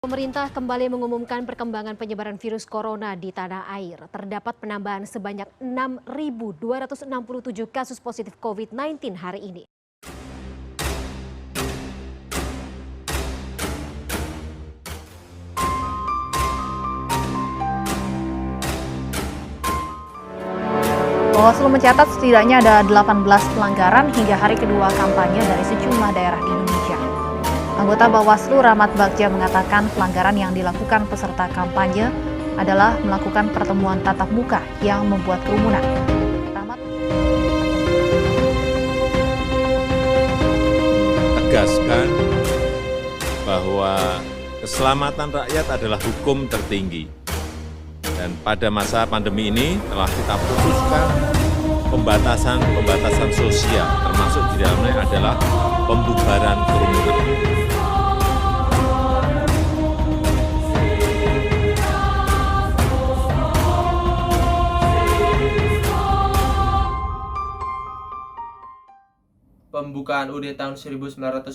Pemerintah kembali mengumumkan perkembangan penyebaran virus corona di tanah air. Terdapat penambahan sebanyak 6.267 kasus positif COVID-19 hari ini. Bawaslu mencatat setidaknya ada 18 pelanggaran hingga hari kedua kampanye dari sejumlah daerah di Indonesia. Anggota Bawaslu Rahmat Bagja mengatakan pelanggaran yang dilakukan peserta kampanye adalah melakukan pertemuan tatap muka yang membuat kerumunan. Rahmat tegaskan bahwa keselamatan rakyat adalah hukum tertinggi. Dan pada masa pandemi ini telah kita putuskan pembatasan sosial, termasuk di dalamnya adalah pembubaran kerumunan. Pembukaan UUD tahun 1945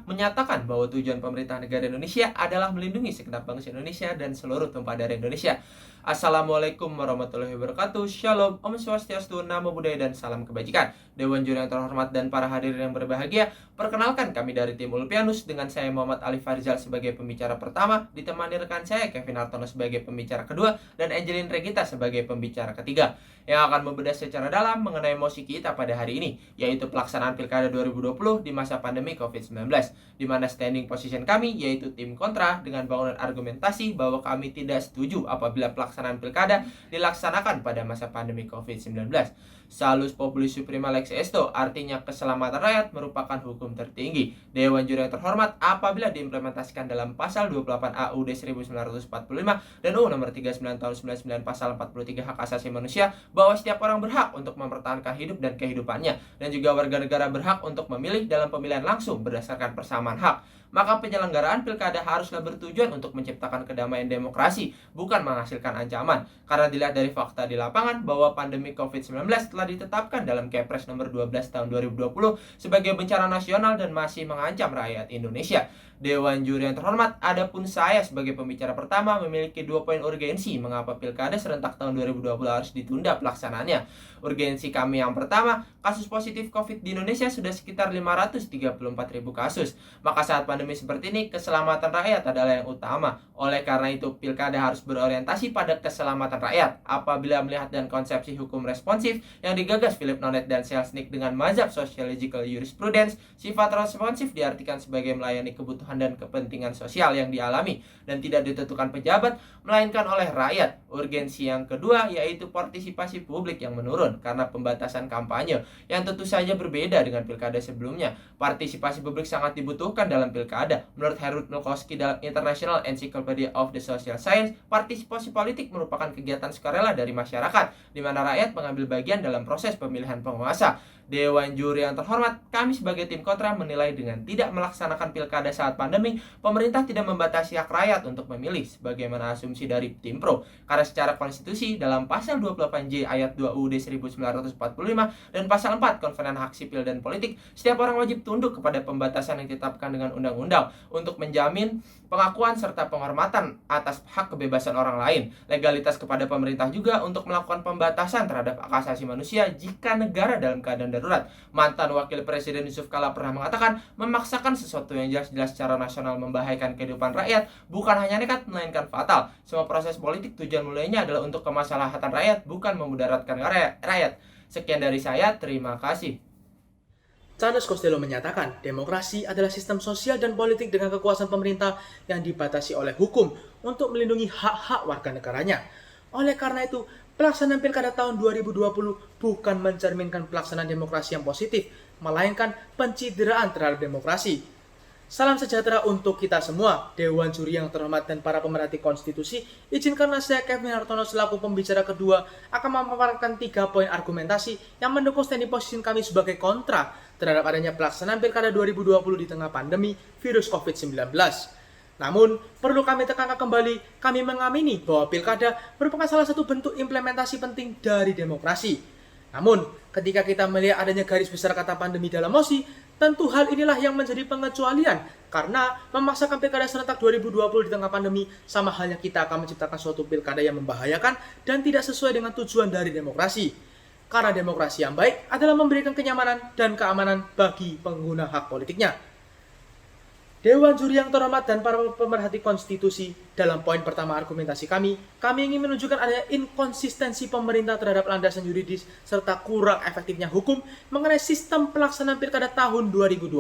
menyatakan bahwa tujuan pemerintah negara Indonesia adalah melindungi segenap bangsa Indonesia dan seluruh tumpah darah Indonesia. Assalamualaikum warahmatullahi wabarakatuh. Shalom, Om Swastiastu, Namo Buddhaya, dan salam kebajikan. Dewan Juri yang terhormat dan para hadirin yang berbahagia, perkenalkan kami dari tim Ulpianus dengan saya Muhammad Ali Farizal sebagai pembicara pertama, ditemani rekan saya Kevin Hartono sebagai pembicara kedua, dan Angelin Regita sebagai pembicara ketiga, yang akan membedah secara dalam mengenai emosi kita pada hari ini, yaitu pelaksanaan Pilkada 2020 di masa pandemi COVID-19, di mana standing position kami yaitu tim kontra dengan bangunan argumentasi bahwa kami tidak setuju apabila pelaksanaan Pilkada dilaksanakan pada masa pandemi COVID-19. Salus populis suprema lex esto, artinya keselamatan rakyat merupakan hukum tertinggi. Dewan Juri yang terhormat, apabila diimplementasikan dalam pasal 28 AUD 1945 dan UU nomor 39 tahun 99 pasal 43 hak asasi manusia, bahwa setiap orang berhak untuk mempertahankan hidup dan kehidupannya, dan juga warga negara berhak untuk memilih dalam pemilihan langsung berdasarkan persamaan hak. Maka penyelenggaraan pilkada haruslah bertujuan untuk menciptakan kedamaian demokrasi, bukan menghasilkan ancaman. Karena dilihat dari fakta di lapangan bahwa pandemi COVID-19 telah ditetapkan dalam Kepres nomor 12 tahun 2020 sebagai bencana nasional dan masih mengancam rakyat Indonesia. Dewan Juri yang terhormat, adapun saya sebagai pembicara pertama memiliki 2 poin urgensi mengapa Pilkada serentak tahun 2020 harus ditunda pelaksanaannya. Urgensi kami yang pertama, kasus positif COVID di Indonesia sudah sekitar 534.000 kasus. Maka saat pandemi seperti ini, keselamatan rakyat adalah yang utama. Oleh karena itu, Pilkada harus berorientasi pada keselamatan rakyat. Apabila melihat dan konsepsi hukum responsif yang digagas Philip Nonet dan Selznick dengan mazhab sociological jurisprudence, sifat responsif diartikan sebagai melayani kebutuhan dan kepentingan sosial yang dialami dan tidak ditentukan pejabat, melainkan oleh rakyat. Urgensi yang kedua yaitu partisipasi publik yang menurun karena pembatasan kampanye yang tentu saja berbeda dengan pilkada sebelumnya. Partisipasi publik sangat dibutuhkan dalam pilkada. Menurut Harold Milkowski dalam International Encyclopedia of the Social Science, partisipasi politik merupakan kegiatan sukarela dari masyarakat, di mana rakyat mengambil bagian dalam proses pemilihan penguasa. Dewan Juri yang terhormat, kami sebagai tim kontra menilai dengan tidak melaksanakan pilkada saat pandemi, pemerintah tidak membatasi hak rakyat untuk memilih sebagaimana asumsi dari tim pro. Karena secara konstitusi dalam pasal 28J ayat 2 UUD 1945 dan pasal 4 Konvenen Hak Sipil dan Politik, setiap orang wajib tunduk kepada pembatasan yang ditetapkan dengan undang-undang untuk menjamin pengakuan serta penghormatan atas hak kebebasan orang lain. Legalitas kepada pemerintah juga untuk melakukan pembatasan terhadap hak asasi manusia jika negara dalam keadaan darurat. Mantan Wakil Presiden Yusuf Kala pernah mengatakan, memaksakan sesuatu yang jelas-jelas secara nasional membahayakan kehidupan rakyat bukan hanya nekat melainkan fatal. Semua proses politik tujuan mulainya adalah untuk kemaslahatan rakyat, bukan memudaratkan rakyat. Sekian dari saya, terima kasih. Charles Costello menyatakan, demokrasi adalah sistem sosial dan politik dengan kekuasaan pemerintah yang dibatasi oleh hukum untuk melindungi hak-hak warga negaranya. Oleh karena itu, pelaksanaan Pilkada tahun 2020 bukan mencerminkan pelaksanaan demokrasi yang positif, melainkan pencideraan terhadap demokrasi. Salam sejahtera untuk kita semua, Dewan Juri yang terhormat dan para pemerhati konstitusi. Izinkanlah saya Kevin Hartono selaku pembicara kedua akan memaparkan 3 poin argumentasi yang mendukung standing position kami sebagai kontra terhadap adanya pelaksanaan Pilkada 2020 di tengah pandemi virus COVID-19. Namun, perlu kami tekankan kembali, kami mengamini bahwa Pilkada merupakan salah satu bentuk implementasi penting dari demokrasi. Namun, ketika kita melihat adanya garis besar kata pandemi dalam mosi, tentu hal inilah yang menjadi pengecualian karena memaksakan pilkada serentak 2020 di tengah pandemi sama halnya kita akan menciptakan suatu pilkada yang membahayakan dan tidak sesuai dengan tujuan dari demokrasi. Karena demokrasi yang baik adalah memberikan kenyamanan dan keamanan bagi pengguna hak politiknya. Dewan Juri yang terhormat dan para pemerhati konstitusi, dalam poin pertama argumentasi kami ingin menunjukkan adanya inkonsistensi pemerintah terhadap landasan yuridis serta kurang efektifnya hukum mengenai sistem pelaksanaan pilkada tahun 2020.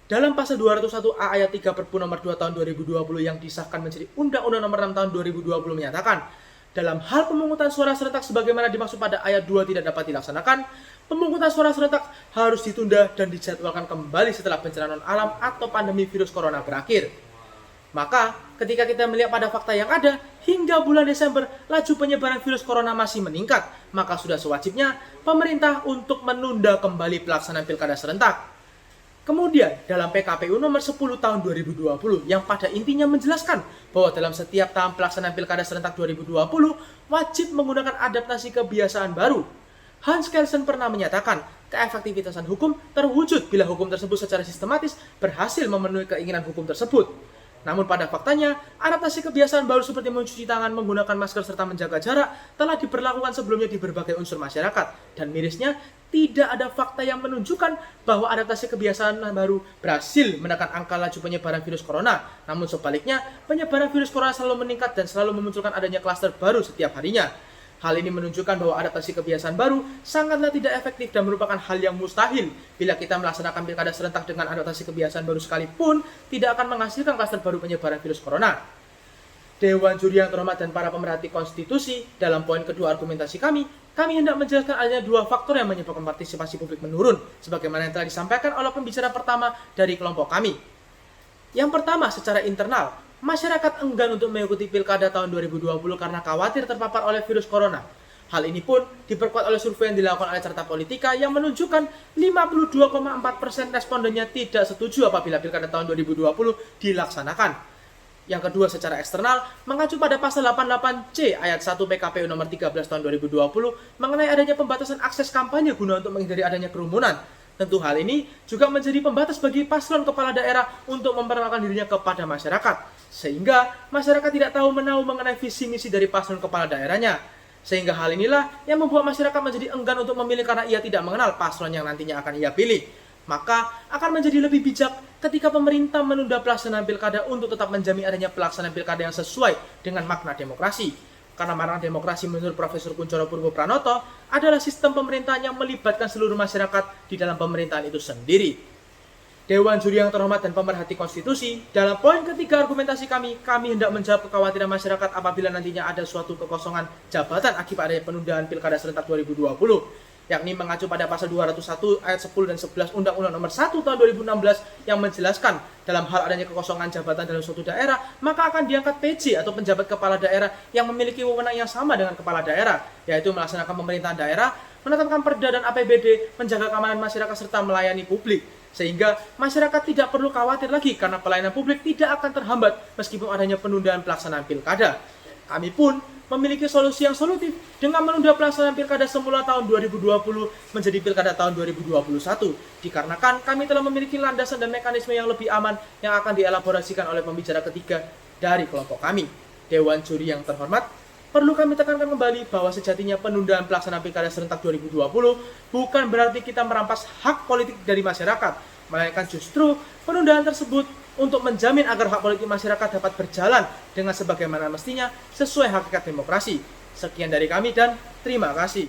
Dalam pasal 201A ayat 3 Perpu nomor 2 tahun 2020 yang disahkan menjadi Undang-Undang nomor 6 tahun 2020 menyatakan, dalam hal pemungutan suara serentak sebagaimana dimaksud pada ayat 2 tidak dapat dilaksanakan, pemungutan suara serentak harus ditunda dan dijadwalkan kembali setelah bencana non-alam atau pandemi virus corona berakhir. Maka, ketika kita melihat pada fakta yang ada, hingga bulan Desember, laju penyebaran virus corona masih meningkat, maka sudah sewajibnya pemerintah untuk menunda kembali pelaksanaan pilkada serentak. Kemudian, dalam PKPU nomor 10 tahun 2020 yang pada intinya menjelaskan bahwa dalam setiap tahap pelaksanaan pilkada serentak 2020 wajib menggunakan adaptasi kebiasaan baru. Hans Kelsen pernah menyatakan, keefektivitasan hukum terwujud bila hukum tersebut secara sistematis berhasil memenuhi keinginan hukum tersebut. Namun pada faktanya, adaptasi kebiasaan baru seperti mencuci tangan, menggunakan masker, serta menjaga jarak telah diberlakukan sebelumnya di berbagai unsur masyarakat. Dan mirisnya, tidak ada fakta yang menunjukkan bahwa adaptasi kebiasaan baru berhasil menekan angka laju penyebaran virus corona. Namun sebaliknya, penyebaran virus corona selalu meningkat dan selalu memunculkan adanya klaster baru setiap harinya. Hal ini menunjukkan bahwa adaptasi kebiasaan baru sangatlah tidak efektif dan merupakan hal yang mustahil bila kita melaksanakan pilkada serentak dengan adaptasi kebiasaan baru sekalipun tidak akan menghasilkan klaster baru penyebaran virus corona. Dewan Juri yang terhormat dan para pemerhati konstitusi, dalam poin kedua argumentasi kami hendak menjelaskan adanya dua faktor yang menyebabkan partisipasi publik menurun, sebagaimana yang telah disampaikan oleh pembicara pertama dari kelompok kami. Yang pertama, secara internal, masyarakat enggan untuk mengikuti pilkada tahun 2020 karena khawatir terpapar oleh virus corona. Hal ini pun diperkuat oleh survei yang dilakukan oleh Carta Politika yang menunjukkan 52,4% respondennya tidak setuju apabila pilkada tahun 2020 dilaksanakan. Yang kedua, secara eksternal, mengacu pada pasal 88C ayat 1 PKPU nomor 13 tahun 2020 mengenai adanya pembatasan akses kampanye guna untuk menghindari adanya kerumunan. Tentu hal ini juga menjadi pembatas bagi paslon kepala daerah untuk memperkenalkan dirinya kepada masyarakat. Sehingga masyarakat tidak tahu menahu mengenai visi misi dari paslon kepala daerahnya. Sehingga hal inilah yang membuat masyarakat menjadi enggan untuk memilih karena ia tidak mengenal paslon yang nantinya akan ia pilih. Maka akan menjadi lebih bijak ketika pemerintah menunda pelaksanaan pilkada untuk tetap menjamin adanya pelaksanaan pilkada yang sesuai dengan makna demokrasi. Karena makna demokrasi menurut Profesor Kuncoro Purwo Pranoto adalah sistem pemerintahan yang melibatkan seluruh masyarakat di dalam pemerintahan itu sendiri. Dewan Juri yang terhormat dan pemerhati konstitusi, dalam poin ketiga argumentasi kami hendak menjawab kekhawatiran masyarakat apabila nantinya ada suatu kekosongan jabatan akibat adanya penundaan pilkada serentak 2020, yakni mengacu pada pasal 201 ayat 10 dan 11 Undang-Undang nomor 1 tahun 2016 yang menjelaskan dalam hal adanya kekosongan jabatan dalam suatu daerah, maka akan diangkat PJ atau penjabat kepala daerah yang memiliki wewenang yang sama dengan kepala daerah, yaitu melaksanakan pemerintahan daerah, menetapkan perda dan APBD, menjaga keamanan masyarakat serta melayani publik. Sehingga masyarakat tidak perlu khawatir lagi karena pelayanan publik tidak akan terhambat meskipun adanya penundaan pelaksanaan pilkada. Kami pun memiliki solusi yang solutif dengan menunda pelaksanaan pilkada semula tahun 2020 menjadi pilkada tahun 2021. Dikarenakan kami telah memiliki landasan dan mekanisme yang lebih aman yang akan dielaborasikan oleh pembicara ketiga dari kelompok kami. Dewan Juri yang terhormat, perlu kami tekankan kembali bahwa sejatinya penundaan pelaksanaan pilkada serentak 2020 bukan berarti kita merampas hak politik dari masyarakat, melainkan justru penundaan tersebut untuk menjamin agar hak politik masyarakat dapat berjalan dengan sebagaimana mestinya sesuai hakikat demokrasi. Sekian dari kami dan terima kasih.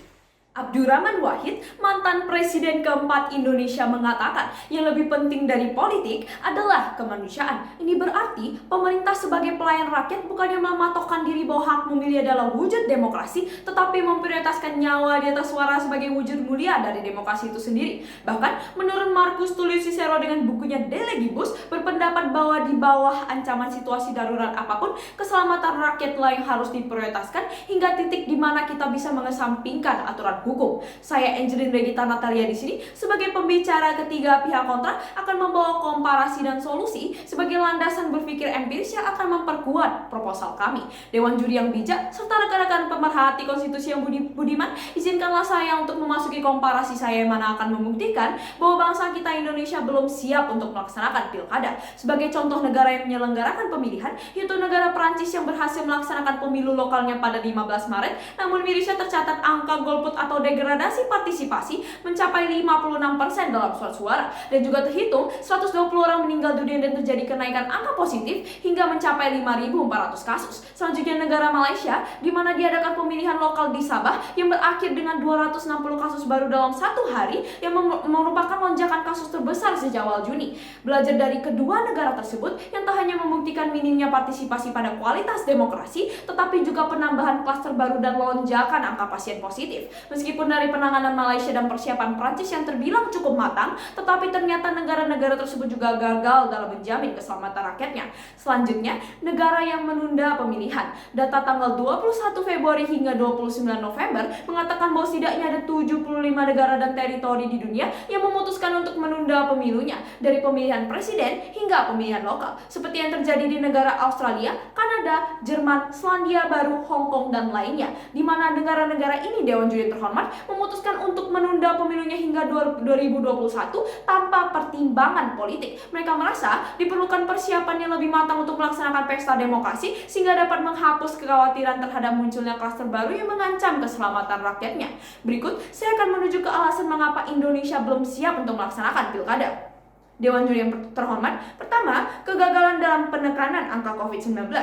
Abdurrahman Wahid, mantan Presiden keempat Indonesia, mengatakan yang lebih penting dari politik adalah kemanusiaan. Ini berarti pemerintah sebagai pelayan rakyat bukannya mematokkan diri bahwa hak memilih adalah wujud demokrasi, tetapi memprioritaskan nyawa di atas suara sebagai wujud mulia dari demokrasi itu sendiri. Bahkan menurut Marcus Tullius Cicero dengan bukunya De Legibus berpendapat bahwa di bawah ancaman situasi darurat apapun, keselamatan rakyatlah yang harus diprioritaskan hingga titik di mana kita bisa mengesampingkan aturan hukum. Saya Angelin Regita Natalia di sini sebagai pembicara ketiga pihak kontra akan membawa komparasi dan solusi sebagai landasan berpikir empiris yang akan memperkuat proposal kami. Dewan juri yang bijak serta rekan-rekan pemerhati konstitusi yang budiman, izinkanlah saya untuk memasuki komparasi saya yang mana akan membuktikan bahwa bangsa kita Indonesia belum siap untuk melaksanakan pilkada. Sebagai contoh negara yang menyelenggarakan pemilihan, yaitu negara Perancis yang berhasil melaksanakan pemilu lokalnya pada 15 Maret, namun mirisnya tercatat angka golput atau degradasi partisipasi mencapai 56% dalam surat suara, dan juga terhitung 120 orang meninggal dunia dan terjadi kenaikan angka positif hingga mencapai 5.400 kasus. Selanjutnya negara Malaysia, di mana diadakan pemilihan lokal di Sabah yang berakhir dengan 260 kasus baru dalam satu hari yang merupakan lonjakan kasus terbesar sejak awal Juni. Belajar dari kedua negara tersebut yang tak hanya membuktikan minimnya partisipasi pada kualitas demokrasi, tetapi juga penambahan klaster baru dan lonjakan angka pasien positif. Meskipun dari penanganan Malaysia dan persiapan Prancis yang terbilang cukup matang, tetapi ternyata negara-negara tersebut juga gagal dalam menjamin keselamatan rakyatnya. Selanjutnya, negara yang menunda pemilihan. Data tanggal 21 Februari hingga 29 November mengatakan bahwa setidaknya ada 75 negara dan teritori di dunia yang memutuskan untuk menunda pemilunya, dari pemilihan presiden hingga pemilihan lokal, seperti yang terjadi di negara Australia, Kanada, Jerman, Selandia Baru, Hong Kong, dan lainnya, di mana negara-negara ini Dewan Juri terhormat memutuskan untuk menunda pemilunya hingga 2021 tanpa pertimbangan politik. Mereka merasa diperlukan persiapan yang lebih matang untuk melaksanakan pesta demokrasi sehingga dapat menghapus kekhawatiran terhadap munculnya klaster baru yang mengancam keselamatan rakyatnya. Berikut, saya akan menuju ke alasan mengapa Indonesia belum siap untuk melaksanakan pilkada. Dewan Juri yang terhormat, pertama, kegagalan dalam penekanan angka COVID-19.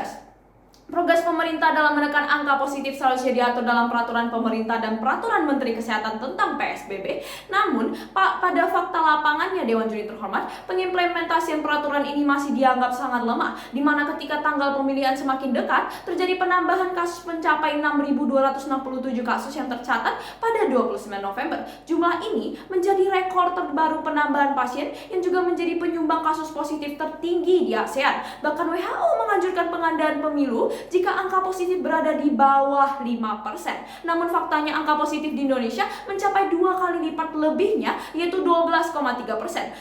Progres pemerintah dalam menekan angka positif seharusnya diatur dalam peraturan pemerintah dan peraturan Menteri Kesehatan tentang PSBB. Namun, pada fakta lapangannya Dewan Juri terhormat, pengimplementasian peraturan ini masih dianggap sangat lemah, di mana ketika tanggal pemilihan semakin dekat, terjadi penambahan kasus mencapai 6.267 kasus yang tercatat pada 29 November. Jumlah ini menjadi rekor terbaru penambahan pasien yang juga menjadi penyumbang kasus positif tertinggi di ASEAN. Bahkan WHO menganjurkan pengadaan pemilu jika angka positif berada di bawah 5%. Namun faktanya angka positif di Indonesia mencapai 2 kali lipat lebihnya, yaitu 12,3%.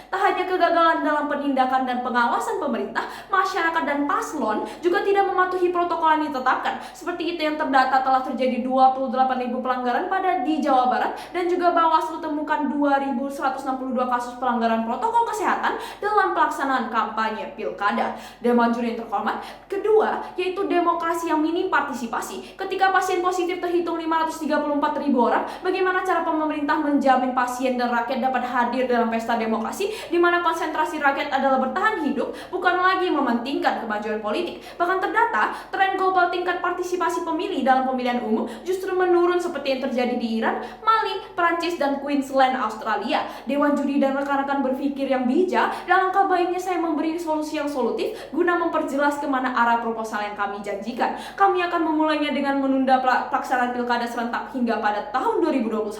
Tak hanya kegagalan dalam penindakan dan pengawasan pemerintah, masyarakat dan paslon juga tidak mematuhi protokol yang ditetapkan. Seperti itu yang terdata telah terjadi 28.000 pelanggaran di Jawa Barat, dan juga Bawaslu temukan 2.162 kasus pelanggaran protokol kesehatan dalam pelaksanaan kampanye pilkada. Dewan Juri yang terhormat, kedua, yaitu demokrasi yang minim partisipasi. Ketika pasien positif terhitung 534.000 orang, bagaimana cara pemerintah menjamin pasien dan rakyat dapat hadir dalam pesta demokrasi di mana konsentrasi rakyat adalah bertahan hidup, bukan lagi mementingkan kemajuan politik. Bahkan terdata, tren global tingkat partisipasi pemilih dalam pemilihan umum justru menurun seperti yang terjadi di Iran, Mali, Prancis, dan Queensland, Australia. Dewan Juri dan rekan-rekan berpikir yang bijak, dan alangkah baiknya saya memberi solusi yang solutif guna memperjelas kemana arah proposal yang kami janjikan. Kami akan memulainya dengan menunda pelaksanaan pilkada serentak hingga pada tahun 2021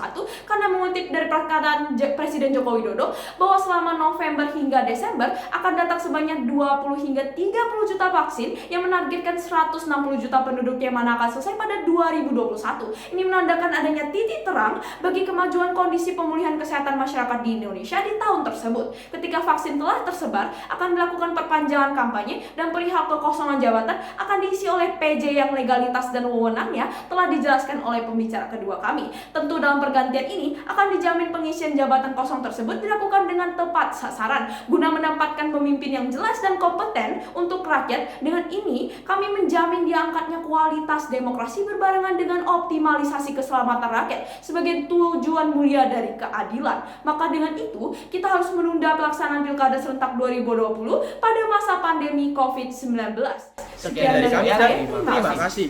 karena mengutip dari perkataan Presiden Joko Widodo bahwa selama November hingga Desember akan datang sebanyak 20 hingga 30 juta vaksin yang menargetkan 160 juta penduduk yang mana akan selesai pada 2021. Ini menandakan adanya titik terang bagi kemajuan kondisi pemulihan kesehatan masyarakat di Indonesia di tahun tersebut. Ketika vaksin telah tersebar, akan dilakukan perpanjangan kampanye dan perihal kekosongan jabatan akan diisi oleh PJ yang legalitas dan wewenangnya telah dijelaskan oleh pembicara kedua kami. Tentu dalam pergantian ini akan dijamin pengisian jabatan kosong tersebut dilakukan dengan tepat sasaran guna mendapatkan pemimpin yang jelas dan kompeten untuk rakyat. Dengan ini kami menjamin diangkatnya kualitas demokrasi berbarengan dengan optimalisasi keselamatan rakyat sebagai tujuan mulia dari keadilan. Maka dengan itu kita harus menunda pelaksanaan pilkada serentak 2020 pada masa pandemi COVID-19. Sekian dari kami, terima kasih.